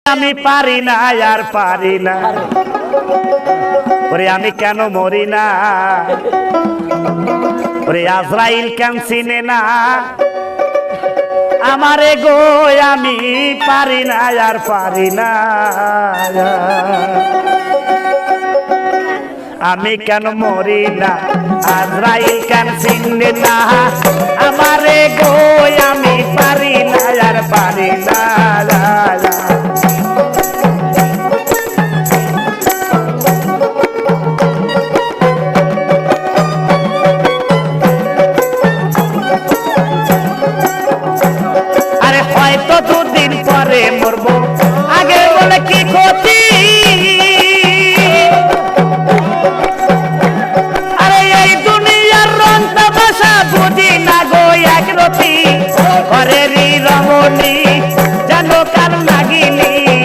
আমি পারি না আর পারি না ওরে আমি কেন মরি না ওরে আজরাইল কেন চিনে না আমারে গো আমি পারি না আর পারি না আমি কেন মরি না আজরাইল কেন চিনে না আমারে গো আমি পারি না আর পারি না আরে হয়তো দুদিন পরে মরবো আগে বলে কি